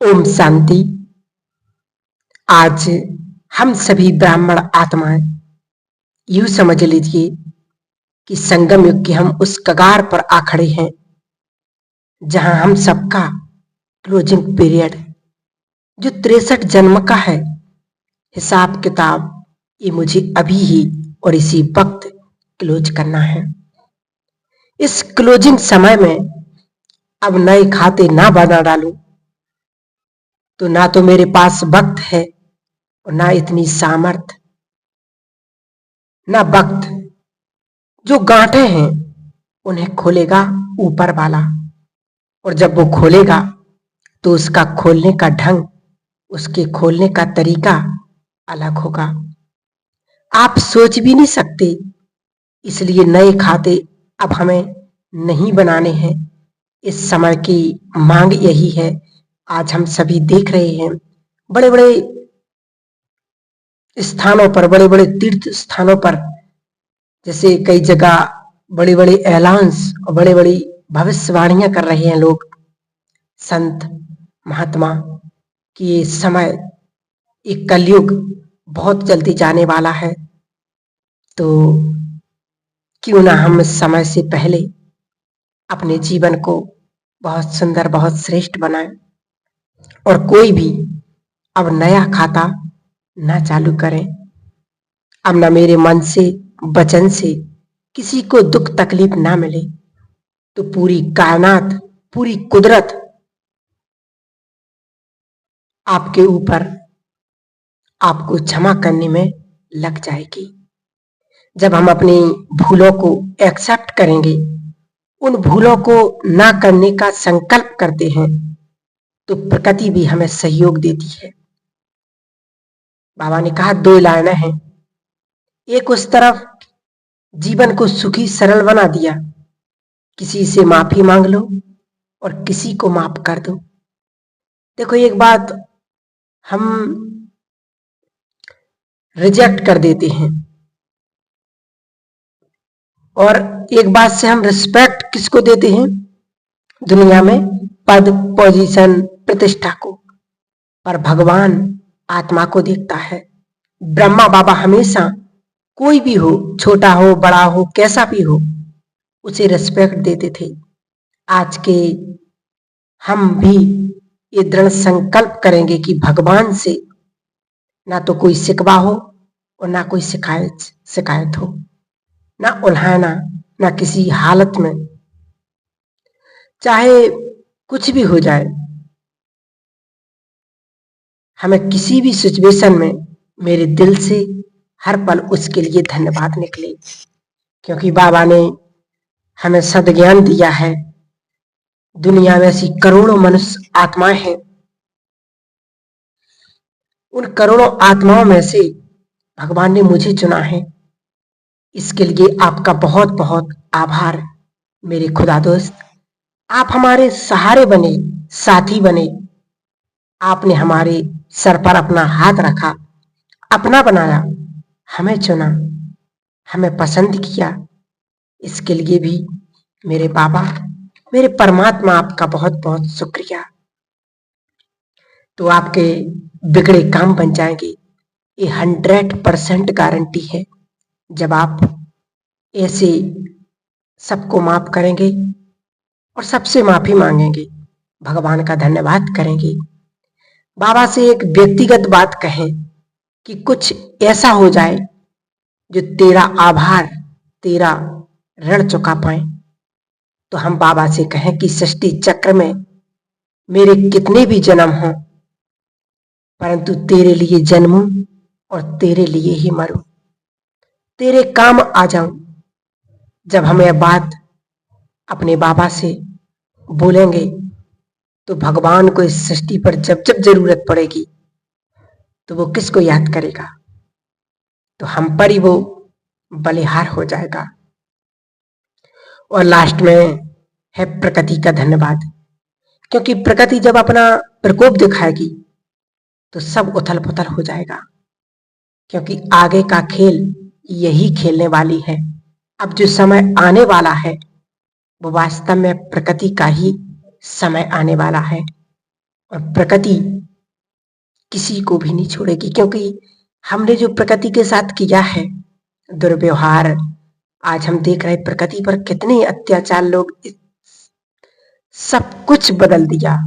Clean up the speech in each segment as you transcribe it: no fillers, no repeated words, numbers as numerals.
ओम शांति। आज हम सभी ब्राह्मण आत्माएं यूं समझ लीजिए कि संगम युग के हम उस कगार पर आ खड़े हैं जहां हम सबका क्लोजिंग पीरियड जो 63 जन्म का है, हिसाब किताब ये मुझे अभी ही और इसी वक्त क्लोज करना है। इस क्लोजिंग समय में अब नए खाते ना बना डालूं तो ना तो मेरे पास वक्त है और ना इतनी सामर्थ, ना वक्त। जो गांठें हैं उन्हें खोलेगा ऊपर वाला, और जब वो खोलेगा तो उसका खोलने का ढंग, उसके खोलने का तरीका अलग होगा। आप सोच भी नहीं सकते, इसलिए नए खाते अब हमें नहीं बनाने हैं। इस समय की मांग यही है। आज हम सभी देख रहे हैं बड़े बड़े स्थानों पर, बड़े बड़े तीर्थ स्थानों पर, जैसे कई जगह बड़ी बड़ी ऐलान्स और बड़ी बड़ी भविष्यवाणियां कर रहे हैं लोग, संत महात्मा, कि ये समय, एक कलयुग बहुत जल्दी जाने वाला है। तो क्यों ना हम इस समय से पहले अपने जीवन को बहुत सुंदर, बहुत श्रेष्ठ बनाएं और कोई भी अब नया खाता ना चालू करें। अब ना मेरे मन से, वचन से किसी को दुख तकलीफ ना मिले, तो पूरी कायनात, पूरी कुदरत आपके ऊपर आपको क्षमा करने में लग जाएगी। जब हम अपनी भूलों को एक्सेप्ट करेंगे, उन भूलों को ना करने का संकल्प करते हैं, तो प्रकृति भी हमें सहयोग देती है। बाबा ने कहा 2 लाइनें हैं, एक उस तरफ जीवन को सुखी सरल बना दिया, किसी से माफी मांग लो और किसी को माफ कर दो। देखो, एक बात हम रिजेक्ट कर देते हैं और एक बात से हम रिस्पेक्ट किसको देते हैं दुनिया में? पद, पोजीशन, प्रतिष्ठा को। पर भगवान आत्मा को देखता है। ब्रह्मा बाबा हमेशा कोई भी हो, छोटा हो, बड़ा हो, कैसा भी हो, उसे रिस्पेक्ट देते थे। आज के हम भी ये दृढ़ संकल्प करेंगे कि भगवान से ना तो कोई शिकवा हो और ना कोई शिकायत हो, ना उल्हाना, ना किसी हालत में, चाहे कुछ भी हो जाए, हमें किसी भी सिचुएशन में मेरे दिल से हर पल उसके लिए धन्यवाद निकले, क्योंकि बाबा ने हमें सद्ज्ञान दिया है। दुनिया में ऐसी करोड़ों मनुष्य आत्माएं हैं, उन करोड़ों आत्माओं में से भगवान ने मुझे चुना है। इसके लिए आपका बहुत बहुत आभार मेरे खुदा दोस्त। आप हमारे सहारे बने, साथी बने। आपने हमारे सर पर अपना हाथ रखा, अपना बनाया, हमें चुना, हमें पसंद किया। इसके लिए भी मेरे बाबा, मेरे परमात्मा, आपका बहुत बहुत शुक्रिया। तो आपके बिगड़े काम बन जाएंगे, ये 100% गारंटी है। जब आप ऐसे सबको माफ करेंगे और सबसे माफी मांगेंगे, भगवान का धन्यवाद करेंगे, बाबा से एक व्यक्तिगत बात कहें कि कुछ ऐसा हो जाए जो तेरा आभार, तेरा ऋण चुका पाए, तो हम बाबा से कहें कि सृष्टि चक्र में मेरे कितने भी जन्म हों, परंतु तेरे लिए जन्मूं और तेरे लिए ही मरूं, तेरे काम आ जाऊं। जब हम यह बात अपने बाबा से बोलेंगे, तो भगवान को इस सृष्टि पर जब जब जरूरत पड़ेगी, तो वो किसको याद करेगा? तो हम पर ही वो बलिहार हो जाएगा। और लास्ट में है प्रकृति का धन्यवाद, क्योंकि प्रकृति जब अपना प्रकोप दिखाएगी तो सब उथल पुथल हो जाएगा, क्योंकि आगे का खेल यही खेलने वाली है। अब जो समय आने वाला है वो वास्तव में प्रकृति का ही समय आने वाला है। और प्रकृति किसी को भी नहीं छोड़ेगी, क्योंकि हमने जो प्रकृति के साथ किया है दुर्व्यवहार, आज हम देख रहे प्रकृति पर कितने अत्याचार, लोग सब कुछ बदल दिया।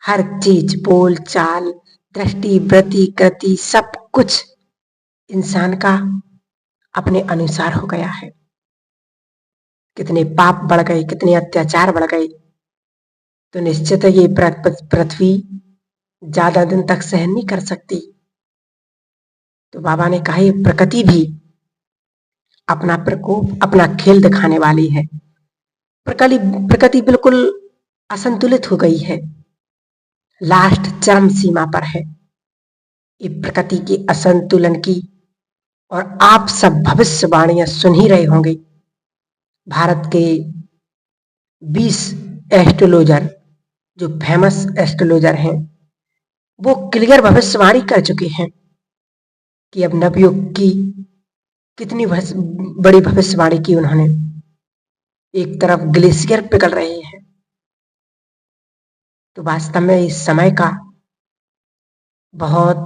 हर चीज, बोल चाल, दृष्टि, वृत्ति, कृति, सब कुछ इंसान का अपने अनुसार हो गया है। कितने पाप बढ़ गए, कितने अत्याचार बढ़ गए, तो निश्चित है ये पृथ्वी ज्यादा दिन तक सहन नहीं कर सकती। तो बाबा ने कहा प्रकृति भी अपना प्रकोप, अपना खेल दिखाने वाली है। प्रकृति बिल्कुल असंतुलित हो गई है, लास्ट चरम सीमा पर है ये प्रकृति के असंतुलन की। और आप सब भविष्यवाणियां सुन ही रहे होंगे। भारत के 20 एस्ट्रोलॉजर, जो फेमस एस्ट्रोलॉजर हैं, वो क्लियर भविष्यवाणी कर चुके हैं कि अब नवयुग की कितनी बड़ी भविष्यवाणी की उन्होंने। एक तरफ ग्लेशियर पिघल रहे हैं, तो वास्तव में इस समय का बहुत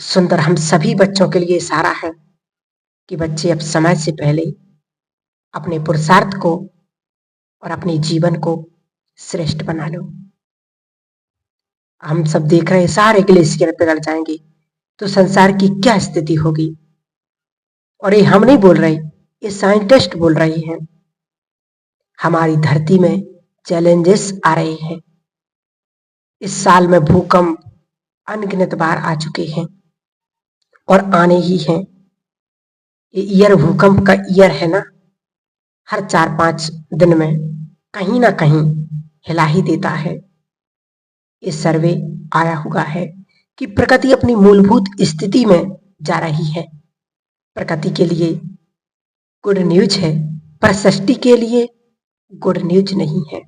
सुंदर हम सभी बच्चों के लिए इशारा है कि बच्चे अब समय से पहले अपने पुरुषार्थ को और अपने जीवन को श्रेष्ठ बना लो। हम सब देख रहे हैं सारे ग्लेशियर पिघल जाएंगे तो संसार की क्या स्थिति होगी। और ये हम नहीं बोल रहे, ये साइंटिस्ट बोल रहे हैं। हमारी धरती में चैलेंजेस आ रहे हैं। इस साल में भूकंप अनगिनत बार आ चुके हैं और आने ही हैं। ये ईयर भूकंप का ईयर है ना, हर 4-5 दिन में कहीं ना कहीं हिला ही देता है। ये सर्वे आया हुआ है कि प्रकृति अपनी मूलभूत स्थिति में जा रही है। प्रकृति के लिए गुड न्यूज है, पर सृष्टि के लिए गुड न्यूज नहीं है,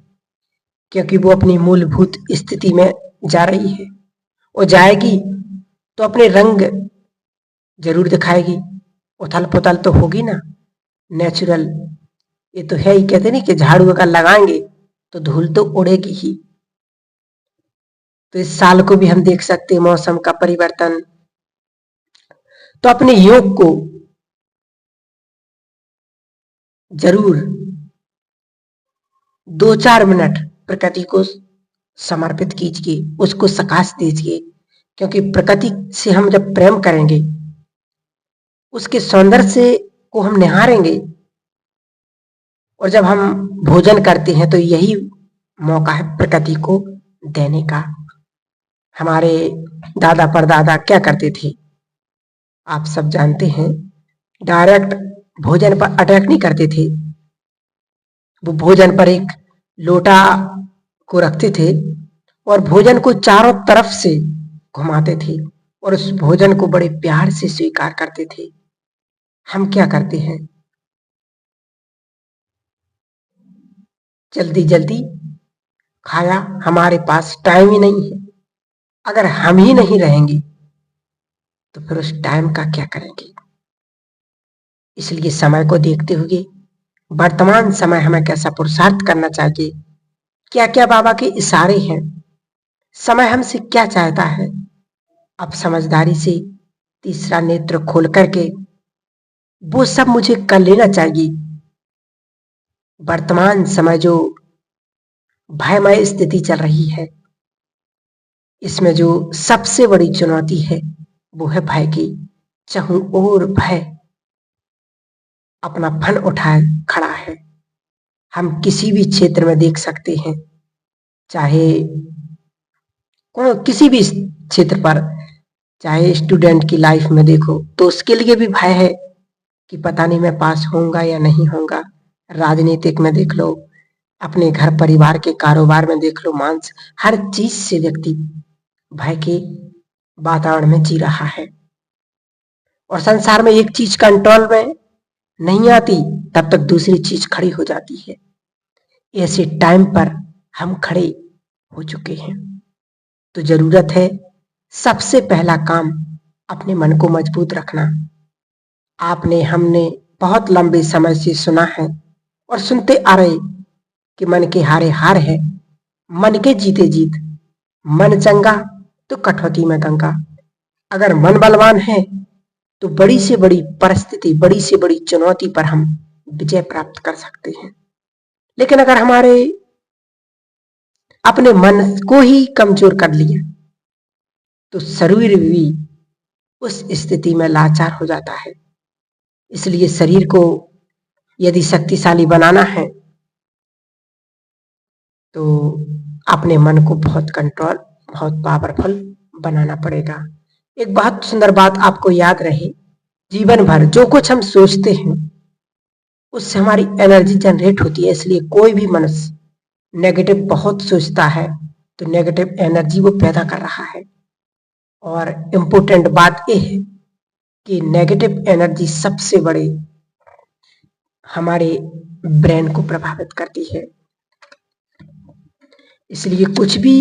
क्योंकि वो अपनी मूलभूत स्थिति में जा रही है। और जाएगी तो अपने रंग जरूर दिखाएगी, उथल पुथल तो होगी ना, नेचुरल। ये तो है ही, कहते नहीं कि झाड़ू अगर लगाएंगे तो धूल तो उड़ेगी ही। तो इस साल को भी हम देख सकते हैं, मौसम का परिवर्तन। तो अपने योग को जरूर 2-4 मिनट प्रकृति को समर्पित कीजिए, उसको सकाश दीजिए, क्योंकि प्रकृति से हम जब प्रेम करेंगे, उसके सौंदर्य से को हम निहारेंगे। और जब हम भोजन करते हैं तो यही मौका है प्रकृति को देने का। हमारे दादा परदादा क्या करते थे आप सब जानते हैं, डायरेक्ट भोजन पर अटैक नहीं करते थे। वो भोजन पर एक लोटा को रखते थे और भोजन को चारों तरफ से घुमाते थे और उस भोजन को बड़े प्यार से स्वीकार करते थे। हम क्या करते हैं, जल्दी जल्दी खाया, हमारे पास टाइम ही नहीं है। अगर हम ही नहीं रहेंगे तो फिर उस टाइम का क्या करेंगे। इसलिए समय को देखते हुए वर्तमान समय हमें कैसा पुरुषार्थ करना चाहिए, क्या क्या बाबा के इशारे हैं, समय हमसे क्या चाहता है। अब समझदारी से तीसरा नेत्र खोल करके वो सब मुझे कर लेना चाहिए। वर्तमान समय जो भयमय स्थिति चल रही है, इसमें जो सबसे बड़ी चुनौती है वो है भय की। चाहूं और भय अपना फन उठाए खड़ा है। हम किसी भी क्षेत्र में देख सकते हैं, चाहे किसी भी क्षेत्र पर, चाहे स्टूडेंट की लाइफ में देखो तो उसके लिए भी भय है कि पता नहीं मैं पास होऊंगा या नहीं होऊंगा। राजनीतिक में देख लो, अपने घर परिवार के कारोबार में देख लो, हर चीज से व्यक्ति भय के वातावरण में जी रहा है। और संसार में एक चीज कंट्रोल में नहीं आती तब तक दूसरी चीज खड़ी हो जाती है। ऐसे टाइम पर हम खड़े हो चुके हैं, तो जरूरत है सबसे पहला काम अपने मन को मजबूत रखना। आपने हमने बहुत लंबे समय से सुना है और सुनते आ रहे कि मन के हारे हार है, मन के जीते जीत, मन चंगा तो कठौती में गंगा। अगर मन बलवान है तो बड़ी से बड़ी परिस्थिति, बड़ी से बड़ी चुनौती पर हम विजय प्राप्त कर सकते हैं। लेकिन अगर हमारे अपने मन को ही कमजोर कर लिया तो शरीर भी उस स्थिति में लाचार हो जाता है। इसलिए शरीर को यदि शक्तिशाली बनाना है तो अपने मन को बहुत कंट्रोल, बहुत पावरफुल बनाना पड़ेगा। एक बहुत सुंदर बात आपको याद रहे, जीवन भर जो कुछ हम सोचते हैं उससे हमारी एनर्जी जनरेट होती है। इसलिए कोई भी मनुष्य नेगेटिव बहुत सोचता है तो नेगेटिव एनर्जी वो पैदा कर रहा है। और इम्पोर्टेंट बात यह है कि नेगेटिव एनर्जी सबसे बड़े हमारे ब्रेन को प्रभावित करती है। इसलिए कुछ भी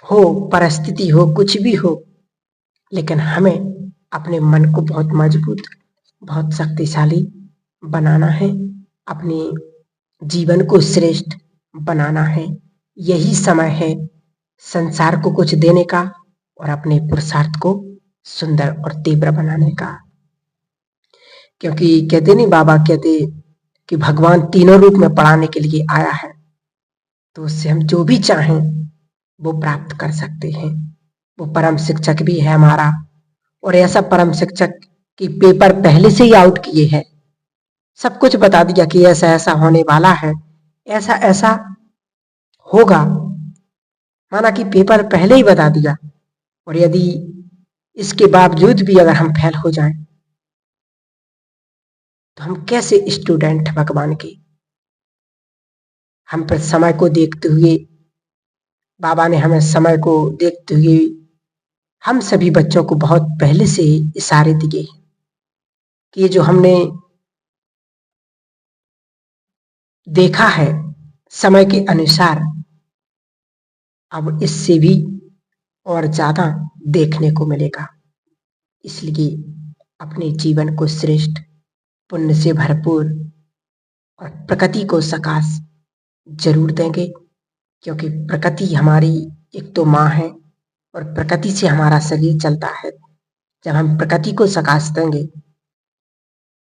हो, परिस्थिति हो, कुछ भी हो, लेकिन हमें अपने मन को बहुत मजबूत, बहुत शक्तिशाली बनाना है, अपने जीवन को श्रेष्ठ बनाना है। यही समय है संसार को कुछ देने का और अपने पुरुषार्थ को सुंदर और तीव्र बनाने का। क्योंकि कहते नहीं, बाबा कहते कि भगवान तीनों रूप में पढ़ाने के लिए आया है, तो उससे हम जो भी चाहें वो प्राप्त कर सकते हैं। वो परम शिक्षक भी है हमारा, और ऐसा परम शिक्षक कि पेपर पहले से ही आउट किए हैं, सब कुछ बता दिया कि ऐसा ऐसा होने वाला है, ऐसा ऐसा होगा। माना कि पेपर पहले ही बता दिया, और यदि इसके बावजूद भी अगर हम फेल हो जाएं तो हम कैसे स्टूडेंट भगवान के। हम पर समय को देखते हुए, बाबा ने हमें समय को देखते हुए हम सभी बच्चों को बहुत पहले से ही इशारे दिए कि ये जो हमने देखा है समय के अनुसार, अब इससे भी और ज्यादा देखने को मिलेगा। इसलिए अपने जीवन को श्रेष्ठ, पुण्य से भरपूर और प्रकृति को सकाश जरूर देंगे। क्योंकि प्रकृति हमारी एक तो माँ है और प्रकृति से हमारा शरीर चलता है। जब हम प्रकृति को सकाश देंगे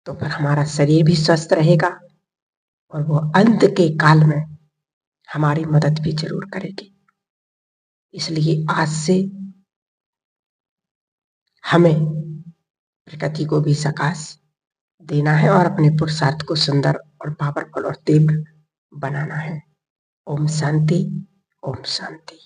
तो फिर हमारा शरीर भी स्वस्थ रहेगा और वो अंत के काल में हमारी मदद भी जरूर करेगी। इसलिए आज से हमें प्रकृति को भी सकाश देना है और अपने पुरुषार्थ को सुंदर और पावरफुल और तीव्र बनाना है। ओम शांति, ओम शांति।